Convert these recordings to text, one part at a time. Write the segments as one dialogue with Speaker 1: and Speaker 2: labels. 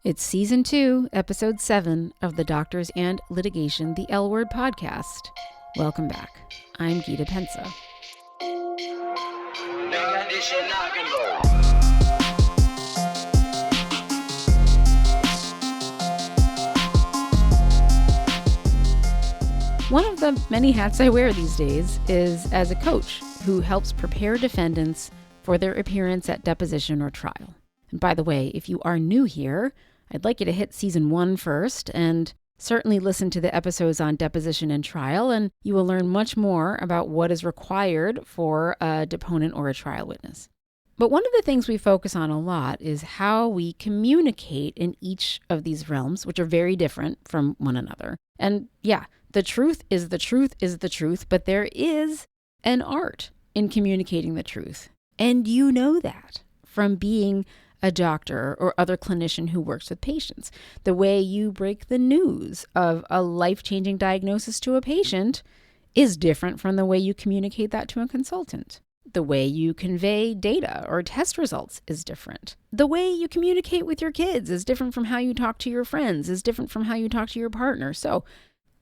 Speaker 1: It's Season 2, Episode 7 of the Doctors and Litigation, the L Word podcast. Welcome back. I'm Gita Pensa. One of the many hats I wear these days is as a coach who helps prepare defendants for their appearance at deposition or trial. And by the way, if you are new here, I'd like you to hit Season 1 first and certainly listen to the episodes on deposition and trial, and you will learn much more about what is required for a deponent or a trial witness. But one of the things we focus on a lot is how we communicate in each of these realms, which are very different from one another. And yeah, the truth is the truth is the truth, but there is an art in communicating the truth. And you know that from being a doctor or other clinician who works with patients. The way you break the news of a life-changing diagnosis to a patient is different from the way you communicate that to a consultant. The way you convey data or test results is different. The way you communicate with your kids is different from how you talk to your friends, is different from how you talk to your partner. So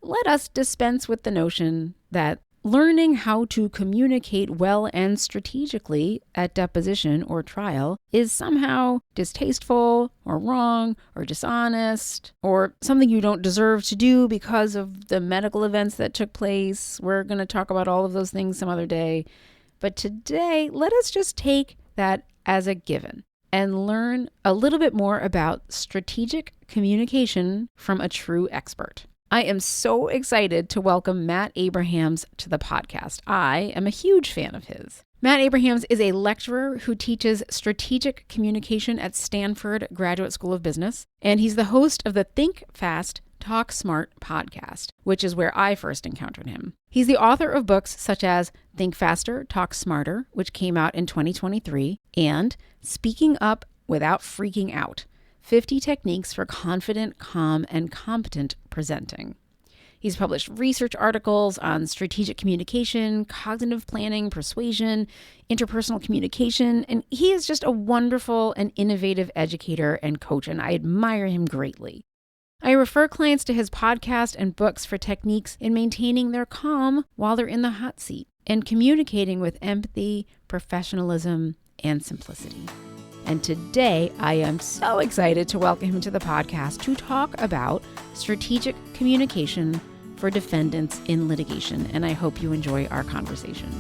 Speaker 1: let us dispense with the notion that learning how to communicate well and strategically at deposition or trial is somehow distasteful or wrong or dishonest or something you don't deserve to do because of the medical events that took place. We're going to talk about all of those things some other day. But today, let us just take that as a given and learn a little bit more about strategic communication from a true expert. I am so excited to welcome Matt Abrahams to the podcast. I am a huge fan of his. Matt Abrahams is a lecturer who teaches strategic communication at Stanford Graduate School of Business, and he's the host of the Think Fast, Talk Smart podcast, which is where I first encountered him. He's the author of books such as Think Faster, Talk Smarter, which came out in 2023, and Speaking Up Without Freaking Out, 50 Techniques for Confident, Calm, and Competent Presenting. He's published research articles on strategic communication, cognitive planning, persuasion, interpersonal communication, and he is just a wonderful and innovative educator and coach, and I admire him greatly. I refer clients to his podcast and books for techniques in maintaining their calm while they're in the hot seat and communicating with empathy, professionalism, and simplicity. And today, I am so excited to welcome him to the podcast to talk about strategic communication for defendants in litigation. And I hope you enjoy our conversation.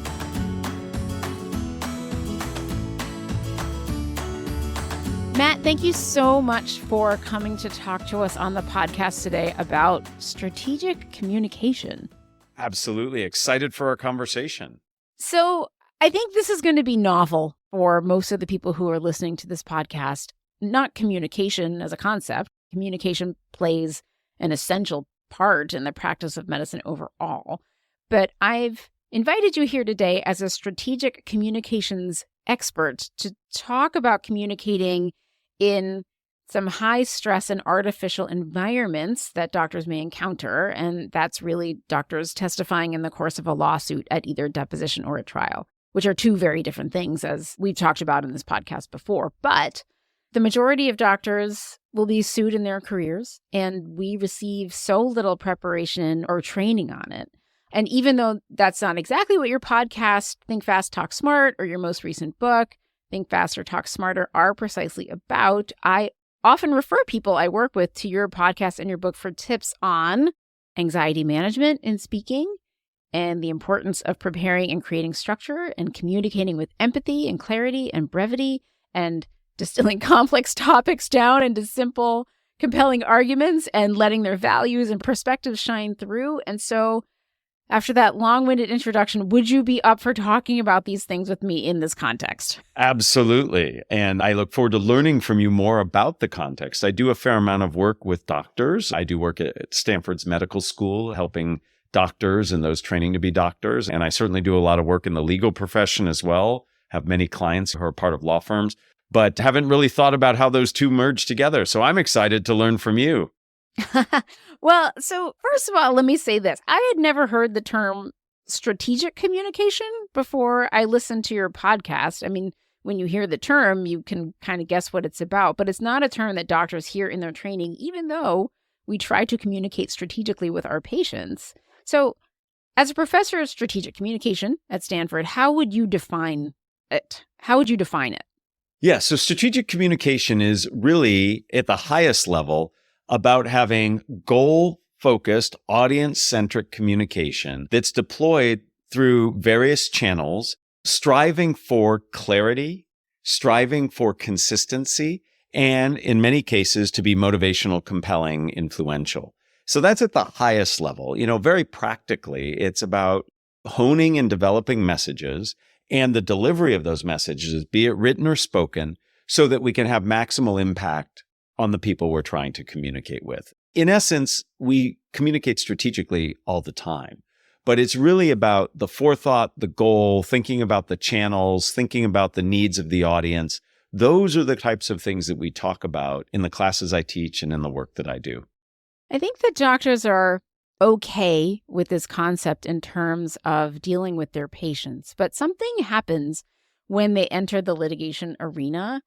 Speaker 1: Matt, thank you so much for coming to talk to us on the podcast today about strategic communication.
Speaker 2: Absolutely. Excited for our conversation.
Speaker 1: So I think this is going to be novel for most of the people who are listening to this podcast. Not communication as a concept. Communication plays an essential part in the practice of medicine overall. But I've invited you here today as a strategic communications expert to talk about communicating in some high stress and artificial environments that doctors may encounter. And that's really doctors testifying in the course of a lawsuit at either deposition or a trial, which are two very different things, as we've talked about in this podcast before. But the majority of doctors will be sued in their careers, and we receive so little preparation or training on it. And even though that's not exactly what your podcast, Think Fast, Talk Smart, or your most recent book, Think Faster, Talk Smarter, are precisely about, I often refer people I work with to your podcast and your book for tips on anxiety management in speaking, and the importance of preparing and creating structure and communicating with empathy and clarity and brevity and distilling complex topics down into simple, compelling arguments and letting their values and perspectives shine through. And so after that long-winded introduction, would you be up for talking about these things with me in this context?
Speaker 2: Absolutely. And I look forward to learning from you more about the context. I do a fair amount of work with doctors. I do work at Stanford's medical school, helping doctors and those training to be doctors. And I certainly do a lot of work in the legal profession as well, have many clients who are part of law firms, but haven't really thought about how those two merge together. So I'm excited to learn from you.
Speaker 1: Well, so first of all, let me say this. I had never heard the term strategic communication before I listened to your podcast. I mean, when you hear the term, you can kind of guess what it's about, but it's not a term that doctors hear in their training, even though we try to communicate strategically with our patients. So as a professor of strategic communication at Stanford, how would you define it? How would you define it?
Speaker 2: Yeah, so strategic communication is really at the highest level about having goal-focused, audience-centric communication that's deployed through various channels, striving for clarity, striving for consistency, and in many cases to be motivational, compelling, influential. So that's at the highest level. Very practically, it's about honing and developing messages and the delivery of those messages, be it written or spoken, so that we can have maximal impact on the people we're trying to communicate with. In essence, we communicate strategically all the time, but it's really about the forethought, the goal, thinking about the channels, thinking about the needs of the audience. Those are the types of things that we talk about in the classes I teach and in the work that I do.
Speaker 1: I think that doctors are okay with this concept in terms of dealing with their patients, but something happens when they enter the litigation arena,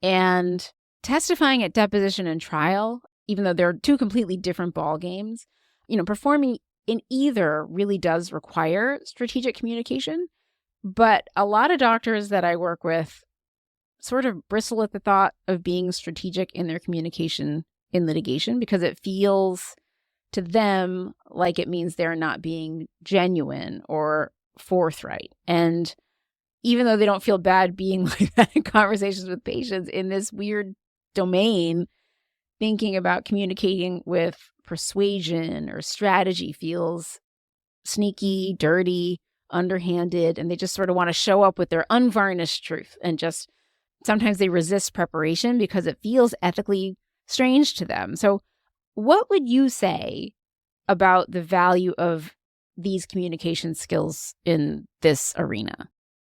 Speaker 1: and testifying at deposition and trial, even though they're two completely different ball games, performing in either really does require strategic communication. But a lot of doctors that I work with sort of bristle at the thought of being strategic in their communication in litigation because it feels to them like it means they're not being genuine or forthright. And even though they don't feel bad being like that in conversations with patients in this weird domain, thinking about communicating with persuasion or strategy feels sneaky, dirty, underhanded, and they just sort of want to show up with their unvarnished truth. And just sometimes they resist preparation because it feels ethically strange to them. So what would you say about the value of these communication skills in this arena?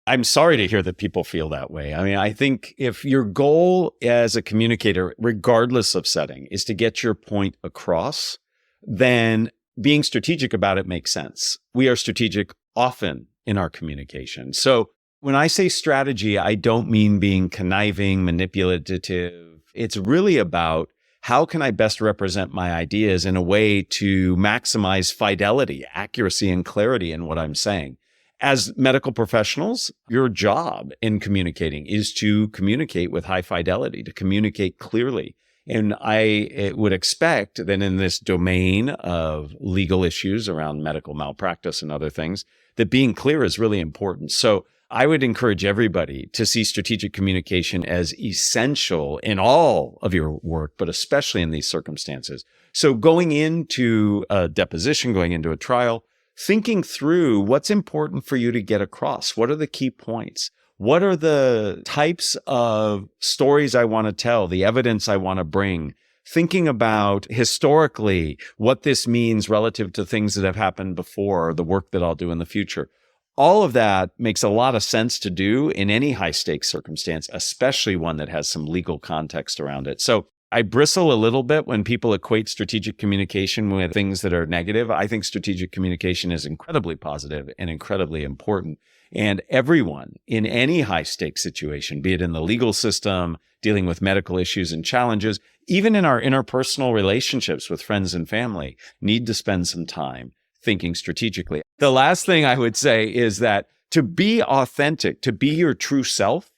Speaker 2: I'm sorry to hear that people feel that way. I think if your goal as a communicator, regardless of setting, is to get your point across, then being strategic about it makes sense. We are strategic often in our communication. So when I say strategy, I don't mean being conniving, manipulative. It's really about how can I best represent my ideas in a way to maximize fidelity, accuracy, and clarity in what I'm saying. As medical professionals, your job in communicating is to communicate with high fidelity, to communicate clearly. And I would expect that in this domain of legal issues around medical malpractice and other things, that being clear is really important. So I would encourage everybody to see strategic communication as essential in all of your work, but especially in these circumstances. So going into a deposition, going into a trial, thinking through what's important for you to get across. What are the key points? What are the types of stories I want to tell, the evidence I want to bring? Thinking about historically what this means relative to things that have happened before or the work that I'll do in the future. All of that makes a lot of sense to do in any high stakes circumstance, especially one that has some legal context around it. So I bristle a little bit when people equate strategic communication with things that are negative. I think strategic communication is incredibly positive and incredibly important. And everyone in any high stakes situation, be it in the legal system, dealing with medical issues and challenges, even in our interpersonal relationships with friends and family, need to spend some time thinking strategically. The last thing I would say is that to be authentic, to be your true self,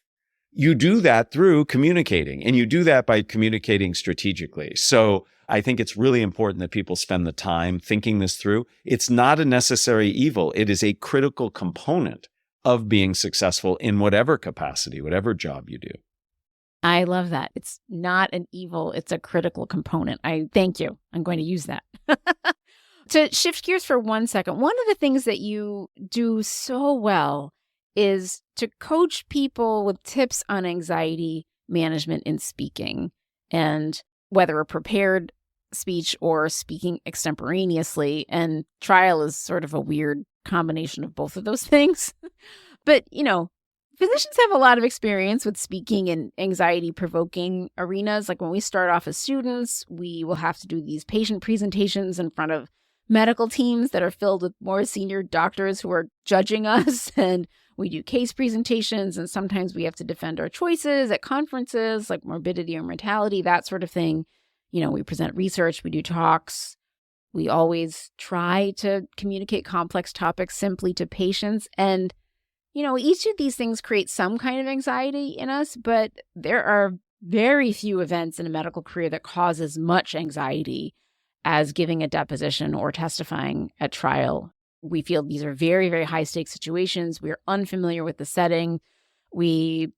Speaker 2: you do that through communicating, and you do that by communicating strategically. So I think it's really important that people spend the time thinking this through. It's not a necessary evil. It is a critical component of being successful in whatever capacity, whatever job you do.
Speaker 1: I love that. It's not an evil. It's a critical component. I thank you. I'm going to use that. To shift gears for 1 second, one of the things that you do so well is to coach people with tips on anxiety management in speaking, and whether a prepared speech or speaking extemporaneously. And trial is sort of a weird combination of both of those things. But, physicians have a lot of experience with speaking in anxiety-provoking arenas. Like when we start off as students, we will have to do these patient presentations in front of medical teams that are filled with more senior doctors who are judging us. And We do case presentations, and sometimes we have to defend our choices at conferences like morbidity or mortality, that sort of thing. We present research, we do talks. We always try to communicate complex topics simply to patients. And, each of these things creates some kind of anxiety in us, but there are very few events in a medical career that cause as much anxiety as giving a deposition or testifying at trial. We feel these are very, very high stakes situations. We're unfamiliar with the setting. We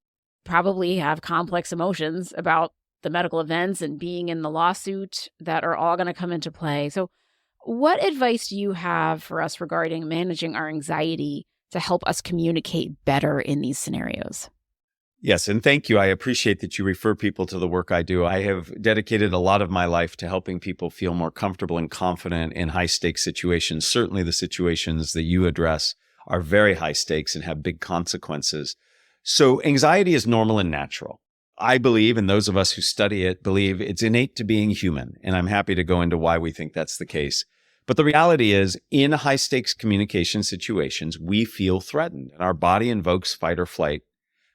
Speaker 1: probably have complex emotions about the medical events and being in the lawsuit that are all going to come into play. So what advice do you have for us regarding managing our anxiety to help us communicate better in these scenarios?
Speaker 2: Yes, and thank you. I appreciate that you refer people to the work I do. I have dedicated a lot of my life to helping people feel more comfortable and confident in high-stakes situations. Certainly the situations that you address are very high stakes and have big consequences. So anxiety is normal and natural. I believe, and those of us who study it believe, it's innate to being human, and I'm happy to go into why we think that's the case. But the reality is, in high-stakes communication situations, we feel threatened, and our body invokes fight or flight.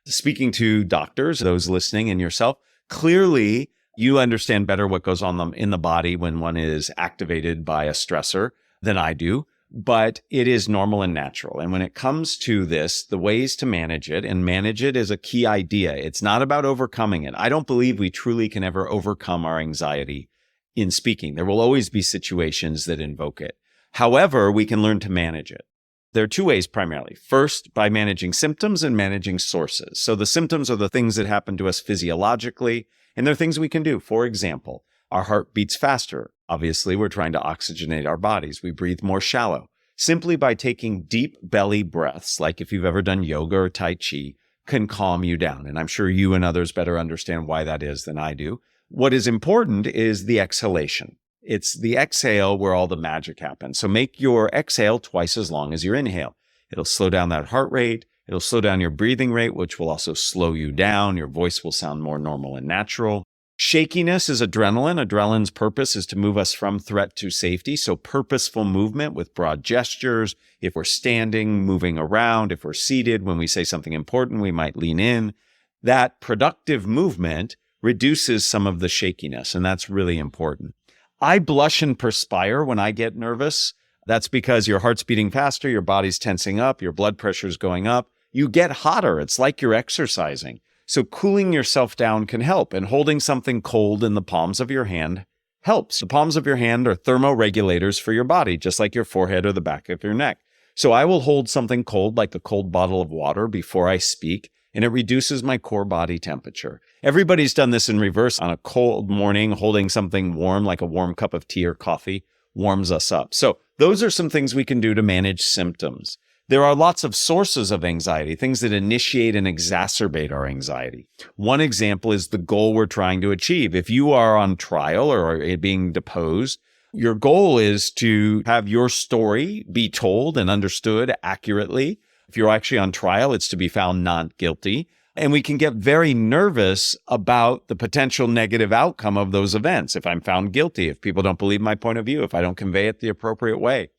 Speaker 2: Speaking to doctors, those listening, and yourself, clearly you understand better what goes on in the body when one is activated by a stressor than I do, but it is normal and natural. And when it comes to this, the ways to manage it, and manage it is a key idea. It's not about overcoming it. I don't believe we truly can ever overcome our anxiety in speaking. There will always be situations that invoke it. However, we can learn to manage it. There are two ways primarily. First, by managing symptoms and managing sources. So the symptoms are the things that happen to us physiologically, and there are things we can do. For example, our heart beats faster. Obviously, we're trying to oxygenate our bodies. We breathe more shallow. Simply by taking deep belly breaths, like if you've ever done yoga or Tai Chi, can calm you down. And I'm sure you and others better understand why that is than I do. What is important is the exhalation. It's the exhale where all the magic happens. So make your exhale twice as long as your inhale. It'll slow down that heart rate. It'll slow down your breathing rate, which will also slow you down. Your voice will sound more normal and natural. Shakiness is adrenaline. Adrenaline's purpose is to move us from threat to safety. So purposeful movement with broad gestures. If we're standing, moving around, if we're seated, when we say something important, we might lean in. That productive movement reduces some of the shakiness, and that's really important. I blush and perspire when I get nervous. That's because your heart's beating faster, your body's tensing up, your blood pressure's going up. You get hotter. It's like you're exercising. So cooling yourself down can help, and holding something cold in the palms of your hand helps. The palms of your hand are thermoregulators for your body, just like your forehead or the back of your neck. So I will hold something cold, like a cold bottle of water, before I speak, and it reduces my core body temperature. Everybody's done this in reverse. On a cold morning, holding something warm, like a warm cup of tea or coffee, warms us up. So those are some things we can do to manage symptoms. There are lots of sources of anxiety, things that initiate and exacerbate our anxiety. One example is the goal we're trying to achieve. If you are on trial or are being deposed, your goal is to have your story be told and understood accurately. If you're actually on trial, it's to be found not guilty. And we can get very nervous about the potential negative outcome of those events. If I'm found guilty, if people don't believe my point of view, if I don't convey it the appropriate way.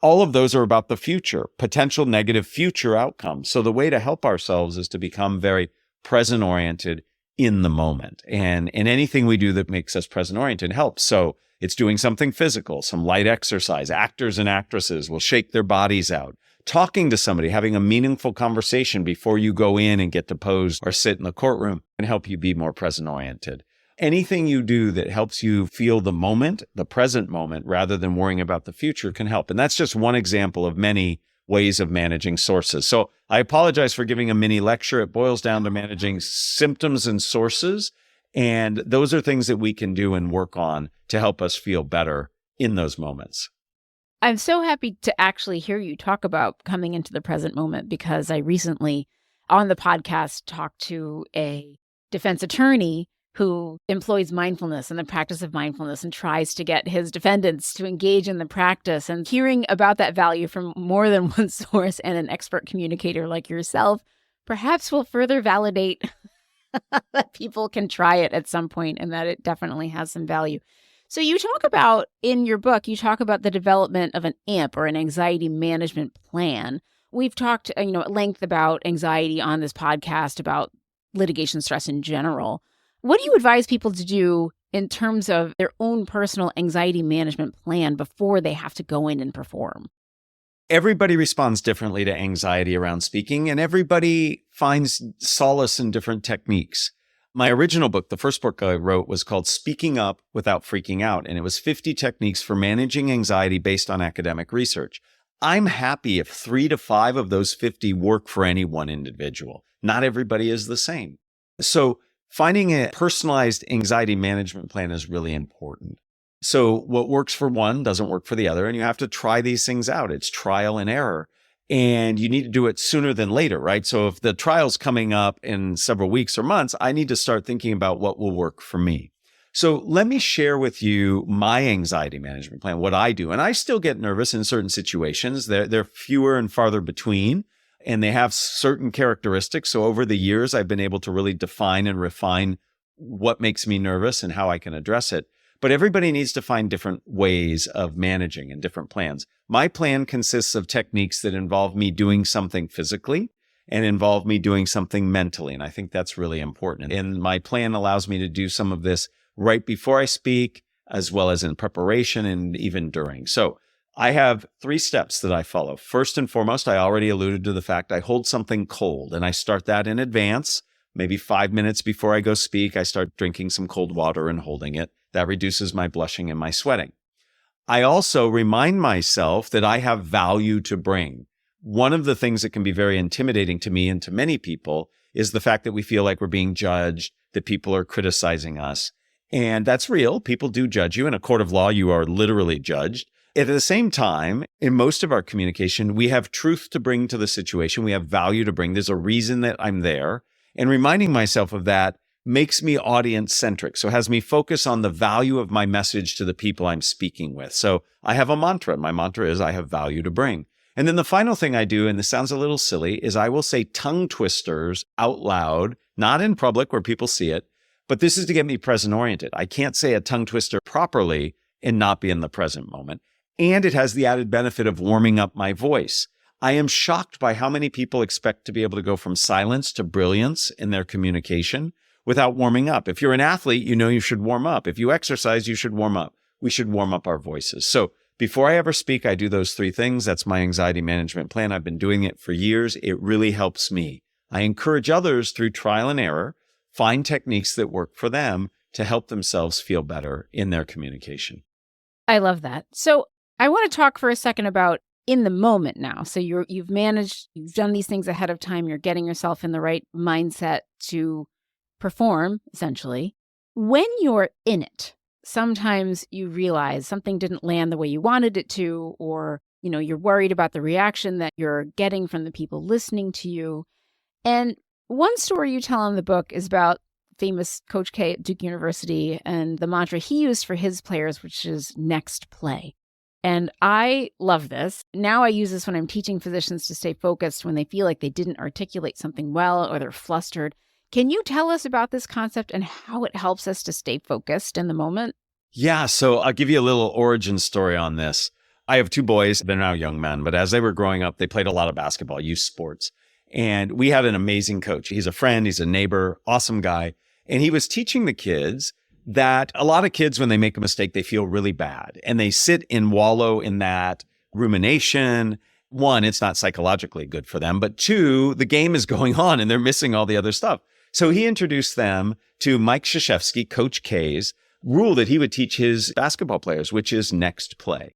Speaker 2: All of those are about the future, potential negative future outcomes. So the way to help ourselves is to become very present-oriented in the moment. And anything we do that makes us present-oriented helps. So it's doing something physical, some light exercise. Actors and actresses will shake their bodies out. Talking to somebody, having a meaningful conversation before you go in and get deposed or sit in the courtroom can help you be more present-oriented. Anything you do that helps you feel the moment, the present moment, rather than worrying about the future can help. And that's just one example of many ways of managing sources. So I apologize for giving a mini lecture. It boils down to managing symptoms and sources. And those are things that we can do and work on to help us feel better in those moments.
Speaker 1: I'm so happy to actually hear you talk about coming into the present moment, because I recently on the podcast talked to a defense attorney who employs mindfulness and the practice of mindfulness and tries to get his defendants to engage in the practice. And hearing about that value from more than one source and an expert communicator like yourself perhaps will further validate that people can try it at some point and that it definitely has some value. So you talk about, in your book, you talk about the development of an AMP, or an anxiety management plan. We've talked, at length about anxiety on this podcast, about litigation stress in general. What do you advise people to do in terms of their own personal anxiety management plan before they have to go in and perform?
Speaker 2: Everybody responds differently to anxiety around speaking, and everybody finds solace in different techniques. My original book, the first book I wrote, was called Speaking Up Without Freaking Out, and it was 50 techniques for managing anxiety based on academic research. I'm happy if 3 to 5 of those 50 work for any one individual. Not everybody is the same. So finding a personalized anxiety management plan is really important. So what works for one doesn't work for the other, and you have to try these things out. It's trial and error, and you need to do it sooner than later, right? So if the trial's coming up in several weeks or months, I need to start thinking about what will work for me. So let me share with you my anxiety management plan, what I do. And I still get nervous in certain situations. They're fewer and farther between, and they have certain characteristics. So over the years, I've been able to really define and refine what makes me nervous and how I can address it. But everybody needs to find different ways of managing and different plans. My plan consists of techniques that involve me doing something physically and involve me doing something mentally. And I think that's really important. And my plan allows me to do some of this right before I speak, as well as in preparation and even during. So I have 3 steps that I follow. First and foremost, I already alluded to the fact I hold something cold, and I start that in advance. Maybe 5 minutes before I go speak, I start drinking some cold water and holding it. That reduces my blushing and my sweating. I also remind myself that I have value to bring. One of the things that can be very intimidating to me and to many people is the fact that we feel like we're being judged, that people are criticizing us. And that's real. People do judge you. In a court of law, you are literally judged. At the same time, in most of our communication, we have truth to bring to the situation. We have value to bring. There's a reason that I'm there. And reminding myself of that makes me audience-centric. So has me focus on the value of my message to the people I'm speaking with. So I have a mantra. My mantra is I have value to bring. And then the final thing I do, and this sounds a little silly, is I will say tongue twisters out loud, not in public where people see it, but this is to get me present-oriented. I can't say a tongue twister properly and not be in the present moment. And it has the added benefit of warming up my voice. I am shocked by how many people expect to be able to go from silence to brilliance in their communication without warming up. If you're an athlete, you know you should warm up. If you exercise, you should warm up. We should warm up our voices. So before I ever speak, I do those 3 things. That's my anxiety management plan. I've been doing it for years. It really helps me. I encourage others through trial and error, find techniques that work for them to help themselves feel better in their communication.
Speaker 1: I love that. So I want to talk for a second about in the moment now. So you've done these things ahead of time. You're getting yourself in the right mindset to perform, essentially. When you're in it, sometimes you realize something didn't land the way you wanted it to, or, you're worried about the reaction that you're getting from the people listening to you. And one story you tell in the book is about famous Coach K at Duke University and the mantra he used for his players, which is next play. And I love this. Now I use this when I'm teaching physicians to stay focused when they feel like they didn't articulate something well or they're flustered. Can you tell us about this concept and how it helps us to stay focused in the moment?
Speaker 2: Yeah, so I'll give you a little origin story on this. I have 2 boys. They're now young men, but as they were growing up, they played a lot of basketball, youth sports. And we had an amazing coach. He's a friend, he's a neighbor, awesome guy. And he was teaching the kids that a lot of kids, when they make a mistake, they feel really bad. And they sit and wallow in that rumination. 1, it's not psychologically good for them. But 2, the game is going on and they're missing all the other stuff. So he introduced them to Mike Krzyzewski, Coach K's rule that he would teach his basketball players, which is next play.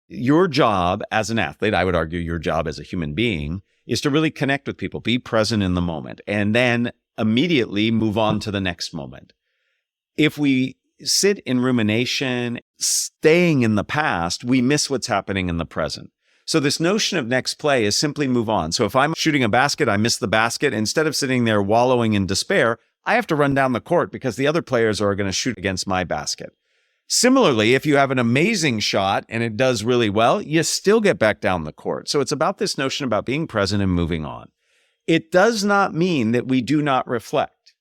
Speaker 2: Your job as an athlete, I would argue your job as a human being, is to really connect with people, be present in the moment, and then immediately move on to the next moment. If we sit in rumination, staying in the past, we miss what's happening in the present. So this notion of next play is simply move on. So if I'm shooting a basket, I miss the basket. Instead of sitting there wallowing in despair, I have to run down the court because the other players are going to shoot against my basket. Similarly, if you have an amazing shot and it does really well, you still get back down the court. So it's about this notion about being present and moving on. It does not mean that we do not reflect.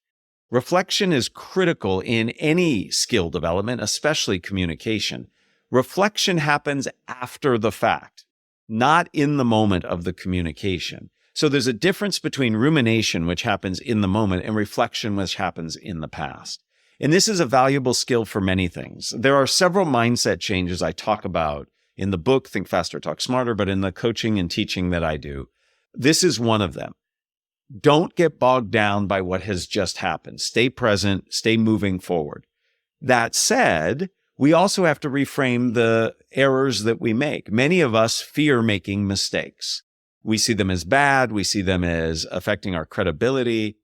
Speaker 2: Reflection is critical in any skill development, especially communication. Reflection happens after the fact. not in the moment of the communication. So there's a difference between rumination, which happens in the moment, and reflection, which happens in the past. And this is a valuable skill for many things. There are several mindset changes I talk about in the book, Think Faster, Talk Smarter, but in the coaching and teaching that I do. This is one of them. Don't get bogged down by what has just happened. Stay present, stay moving forward. That said, we also have to reframe the errors that we make. Many of us fear making mistakes. We see them as bad. We see them as affecting our credibility.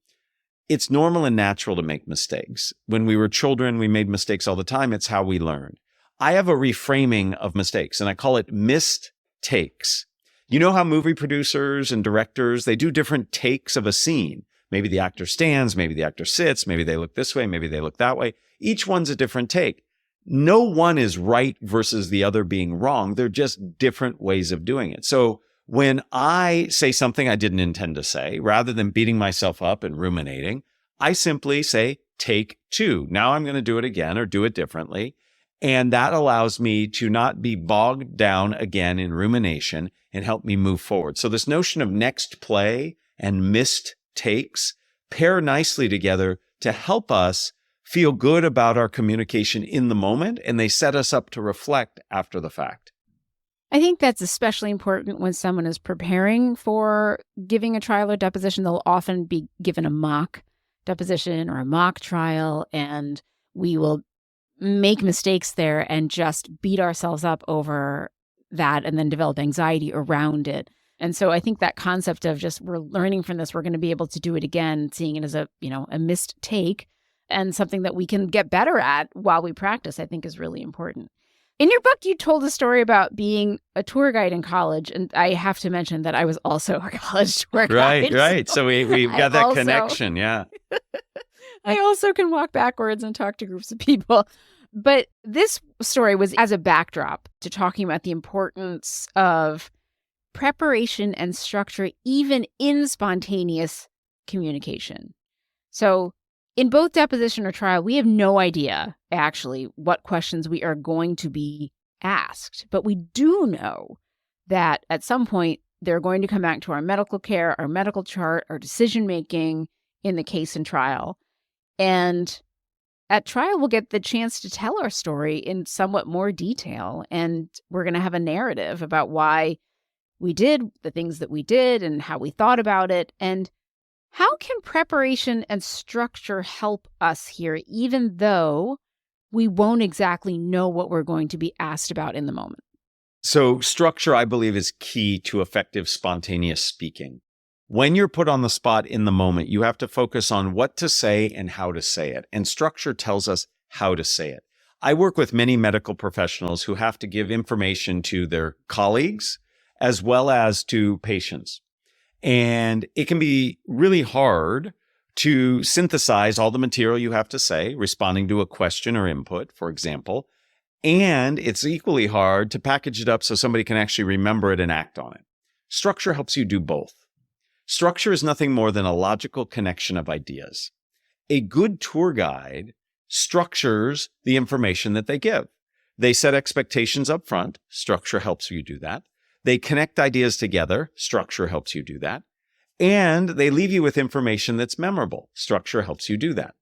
Speaker 2: It's normal and natural to make mistakes. When we were children, we made mistakes all the time. It's how we learned. I have a reframing of mistakes, and I call it missed takes. You know how movie producers and directors, they do different takes of a scene. Maybe the actor stands, maybe the actor sits, maybe they look this way, maybe they look that way. Each one's a different take. No one is right versus the other being wrong. They're just different ways of doing it. So when I say something I didn't intend to say, rather than beating myself up and ruminating, I simply say, take two. Now I'm going to do it again or do it differently. And that allows me to not be bogged down again in rumination and help me move forward. So this notion of next play and missed takes pair nicely together to help us feel good about our communication in the moment, and they set us up to reflect after the fact.
Speaker 1: I think that's especially important when someone is preparing for giving a trial or deposition. They'll often be given a mock deposition or a mock trial, and we will make mistakes there and just beat ourselves up over that and then develop anxiety around it. And so I think that concept of just we're learning from this, we're going to be able to do it again, seeing it as a missed take and something that we can get better at while we practice, I think is really important. In your book, you told a story about being a tour guide in college, and I have to mention that I was also a college tour guide.
Speaker 2: Right. So we've got that connection, yeah.
Speaker 1: I also can walk backwards and talk to groups of people. But this story was as a backdrop to talking about the importance of preparation and structure, even in spontaneous communication. So in both deposition or trial, we have no idea, actually, what questions we are going to be asked. But we do know that at some point, they're going to come back to our medical care, our medical chart, our decision-making in the case and trial. And at trial, we'll get the chance to tell our story in somewhat more detail. And we're going to have a narrative about why we did the things that we did and how we thought about it. And how can preparation and structure help us here, even though we won't exactly know what we're going to be asked about in the moment?
Speaker 2: So structure, I believe, is key to effective spontaneous speaking. When you're put on the spot in the moment, you have to focus on what to say and how to say it. And structure tells us how to say it. I work with many medical professionals who have to give information to their colleagues as well as to patients. And it can be really hard to synthesize all the material you have to say, responding to a question or input, for example. And it's equally hard to package it up so somebody can actually remember it and act on it. Structure helps you do both. Structure is nothing more than a logical connection of ideas. A good tour guide structures the information that they give. They set expectations up front. Structure helps you do that. They connect ideas together. Structure helps you do that. And they leave you with information that's memorable. Structure helps you do that.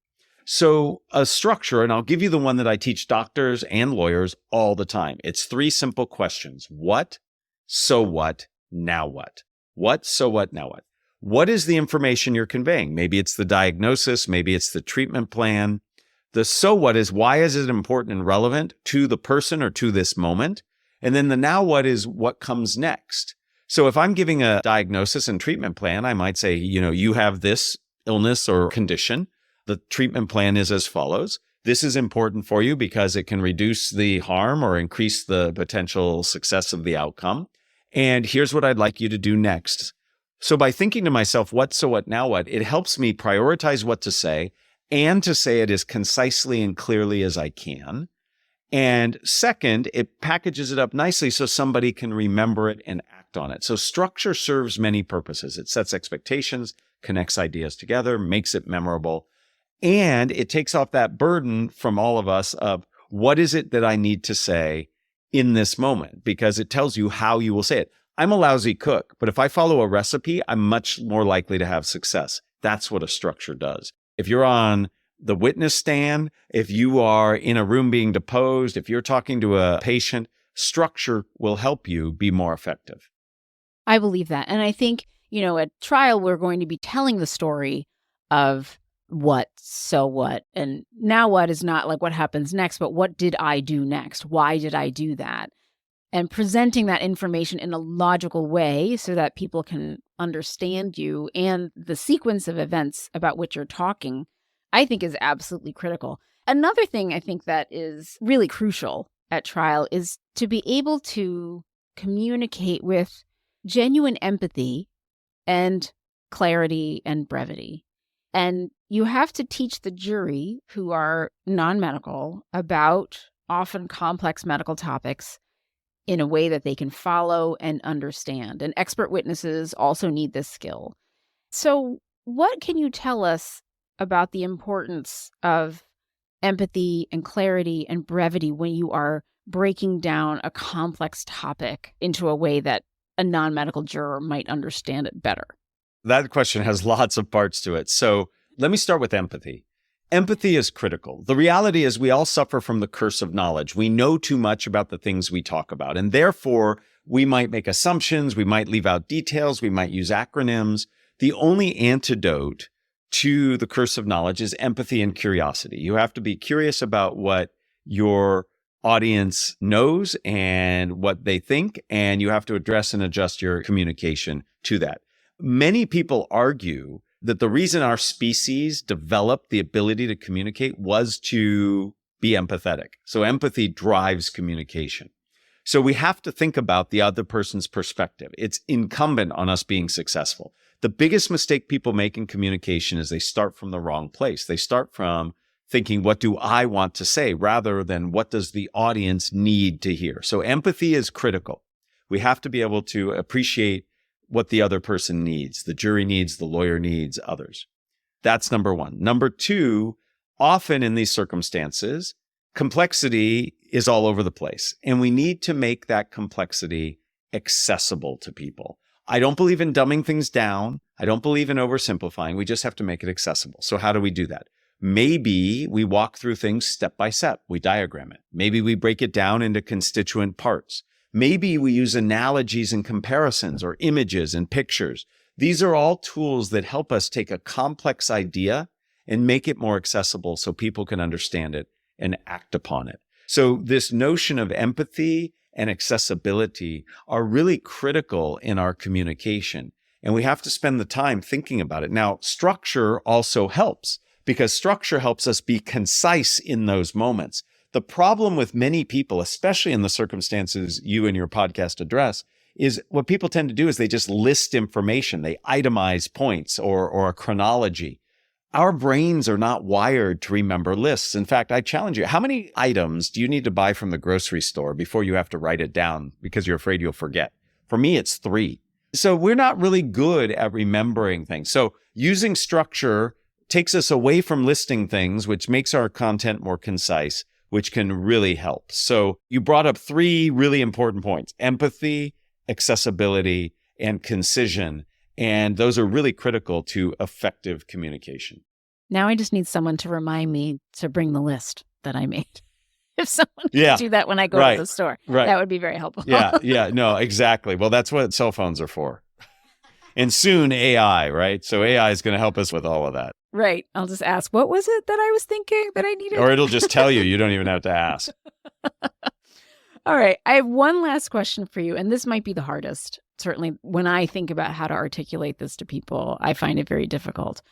Speaker 2: So a structure, and I'll give you the one that I teach doctors and lawyers all the time. It's 3 simple questions. What? So what? Now what? What? So what? Now what? What is the information you're conveying? Maybe it's the diagnosis. Maybe it's the treatment plan. The so what is, why is it important and relevant to the person or to this moment? And then the now what is what comes next. So if I'm giving a diagnosis and treatment plan, I might say, you have this illness or condition. The treatment plan is as follows. This is important for you because it can reduce the harm or increase the potential success of the outcome. And here's what I'd like you to do next. So by thinking to myself, what, so what, now what, it helps me prioritize what to say and to say it as concisely and clearly as I can. And second, it packages it up nicely so somebody can remember it and act on it. So structure serves many purposes. It sets expectations, connects ideas together, makes it memorable, and it takes off that burden from all of us of what is it that I need to say in this moment, because it tells you how you will say it. I'm a lousy cook, but if I follow a recipe, I'm much more likely to have success. That's what a structure does. If you're on the witness stand, if you are in a room being deposed, if you're talking to a patient, structure will help you be more effective.
Speaker 1: I believe that. And I think, at trial, we're going to be telling the story of what, so what, and now what is not like what happens next, but what did I do next? Why did I do that? And presenting that information in a logical way so that people can understand you and the sequence of events about which you're talking, I think is absolutely critical. Another thing I think that is really crucial at trial is to be able to communicate with genuine empathy and clarity and brevity. And you have to teach the jury, who are non-medical, about often complex medical topics in a way that they can follow and understand. And expert witnesses also need this skill. So what can you tell us about the importance of empathy and clarity and brevity when you are breaking down a complex topic into a way that a non-medical juror might understand it better?
Speaker 2: That question has lots of parts to it. So let me start with empathy. Empathy is critical. The reality is we all suffer from the curse of knowledge. We know too much about the things we talk about, and therefore we might make assumptions, we might leave out details, we might use acronyms. The only antidote to the curse of knowledge is empathy and curiosity. You have to be curious about what your audience knows and what they think, and you have to address and adjust your communication to that. Many people argue that the reason our species developed the ability to communicate was to be empathetic. So empathy drives communication. So we have to think about the other person's perspective. It's incumbent on us being successful. The biggest mistake people make in communication is they start from the wrong place. They start from thinking, what do I want to say, rather than what does the audience need to hear? So empathy is critical. We have to be able to appreciate what the other person needs. The jury needs, the lawyer needs, others. That's number one. Number two, often in these circumstances, complexity is all over the place, and we need to make that complexity accessible to people. I don't believe in dumbing things down. I don't believe in oversimplifying. We just have to make it accessible. So how do we do that? Maybe we walk through things step by step. We diagram it. Maybe we break it down into constituent parts. Maybe we use analogies and comparisons or images and pictures. These are all tools that help us take a complex idea and make it more accessible so people can understand it and act upon it. So this notion of empathy and accessibility are really critical in our communication, and we have to spend the time thinking about it. Now, structure also helps, because structure helps us be concise in those moments. The problem with many people, especially in the circumstances you and your podcast address, is what people tend to do is they just list information. They itemize points or a chronology. Our brains are not wired to remember lists. In fact, I challenge you, how many items do you need to buy from the grocery store before you have to write it down because you're afraid you'll forget? For me, it's 3. So we're not really good at remembering things. So using structure takes us away from listing things, which makes our content more concise, which can really help. So you brought up 3 really important points: empathy, accessibility, and concision. And those are really critical to effective communication.
Speaker 1: Now I just need someone to remind me to bring the list that I made. If someone could do that when I go to the store, that would be very helpful.
Speaker 2: No, exactly. Well, that's what cell phones are for. And soon AI, right? So AI is going to help us with all of that.
Speaker 1: Right. I'll just ask, what was it that I was thinking that I needed?
Speaker 2: Or it'll just tell you. You don't even have to ask.
Speaker 1: All right. I have one last question for you, and this might be the hardest. Certainly, when I think about how to articulate this to people, I find it very difficult.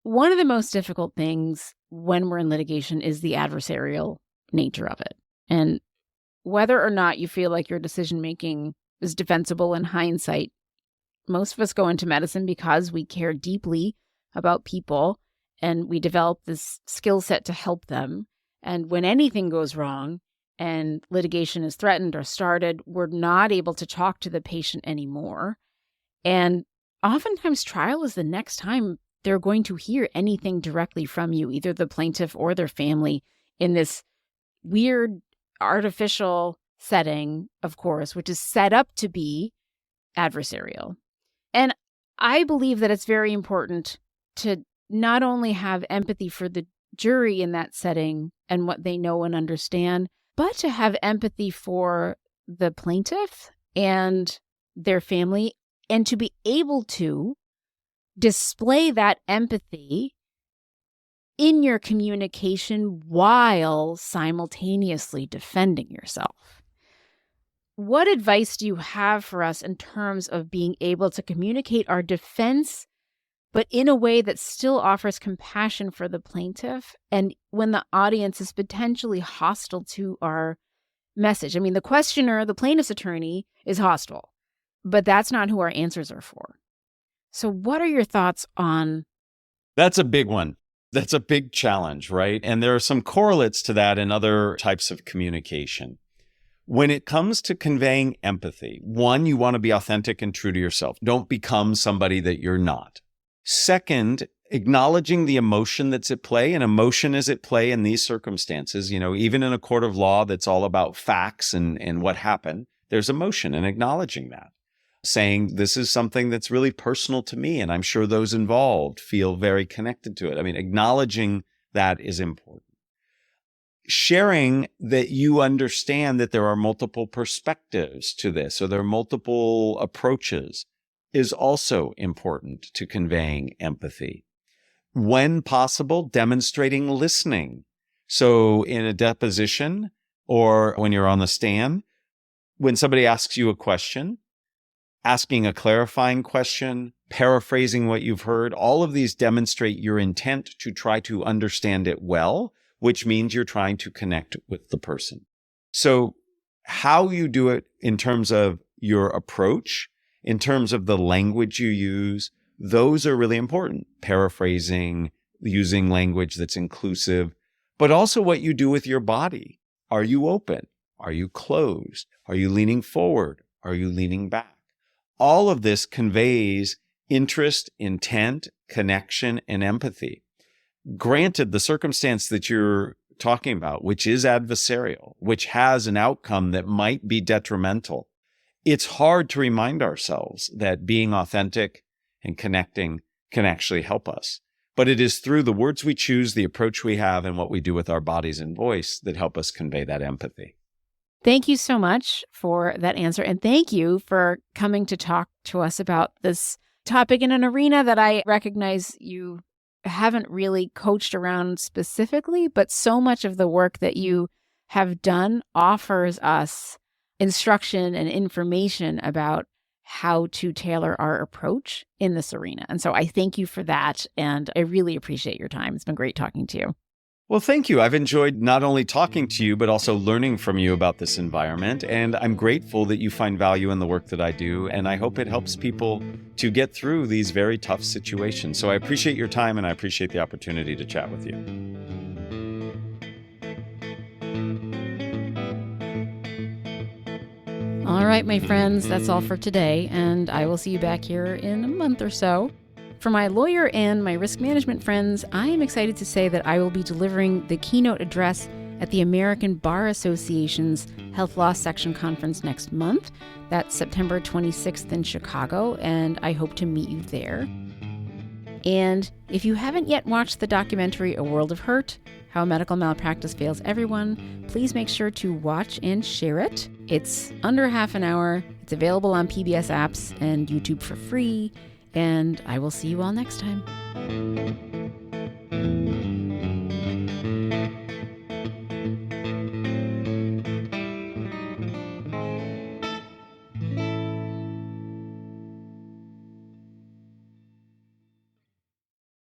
Speaker 1: One of the most difficult things when we're in litigation is the adversarial nature of it. And whether or not you feel like your decision-making is defensible in hindsight, most of us go into medicine because we care deeply about people and we develop this skill set to help them. And when anything goes wrong and litigation is threatened or started, we're not able to talk to the patient anymore. And oftentimes trial is the next time they're going to hear anything directly from you, either the plaintiff or their family, in this weird artificial setting, of course, which is set up to be adversarial. And I believe that it's very important to not only have empathy for the jury in that setting and what they know and understand, but to have empathy for the plaintiff and their family, and to be able to display that empathy in your communication while simultaneously defending yourself. What advice do you have for us in terms of being able to communicate our defense, but in a way that still offers compassion for the plaintiff, and when the audience is potentially hostile to our message? I mean, the questioner, the plaintiff's attorney, is hostile, but that's not who our answers are for. So what are your thoughts on?
Speaker 2: That's a big one. That's a big challenge, right? And there are some correlates to that in other types of communication. When it comes to conveying empathy, one, you want to be authentic and true to yourself. Don't become somebody that you're not. Second, acknowledging the emotion that's at play, and emotion is at play in these circumstances. Even in a court of law that's all about facts and what happened, there's emotion, and acknowledging that. Saying this is something that's really personal to me, and I'm sure those involved feel very connected to it. I mean, acknowledging that is important. Sharing that you understand that there are multiple perspectives to this, so there are multiple approaches, is also important to conveying empathy. When possible, demonstrating listening. So in a deposition or when you're on the stand, when somebody asks you a question, asking a clarifying question, paraphrasing what you've heard, all of these demonstrate your intent to try to understand it well, which means you're trying to connect with the person. So how you do it in terms of your approach, in terms of the language you use, those are really important. Paraphrasing, using language that's inclusive, but also what you do with your body. Are you open? Are you closed? Are you leaning forward? Are you leaning back? All of this conveys interest, intent, connection, and empathy. Granted, the circumstance that you're talking about, which is adversarial, which has an outcome that might be detrimental, it's hard to remind ourselves that being authentic and connecting can actually help us. But it is through the words we choose, the approach we have, and what we do with our bodies and voice that help us convey that empathy.
Speaker 1: Thank you so much for that answer. And thank you for coming to talk to us about this topic in an arena that I recognize you haven't really coached around specifically, but so much of the work that you have done offers us instruction and information about how to tailor our approach in this arena. And so I thank you for that. And I really appreciate your time. It's been great talking to you.
Speaker 2: Well, thank you. I've enjoyed not only talking to you, but also learning from you about this environment. And I'm grateful that you find value in the work that I do. And I hope it helps people to get through these very tough situations. So I appreciate your time, and I appreciate the opportunity to chat with you.
Speaker 1: All right, my friends, that's all for today. And I will see you back here in a month or so. For my lawyer and my risk management friends, I am excited to say that I will be delivering the keynote address at the American Bar Association's Health Law Section Conference next month. That's September 26th in Chicago, and I hope to meet you there. And if you haven't yet watched the documentary A World of Hurt, How Medical Malpractice Fails Everyone, please make sure to watch and share it. It's under half an hour. It's available on PBS apps and YouTube for free. And I will see you all next time.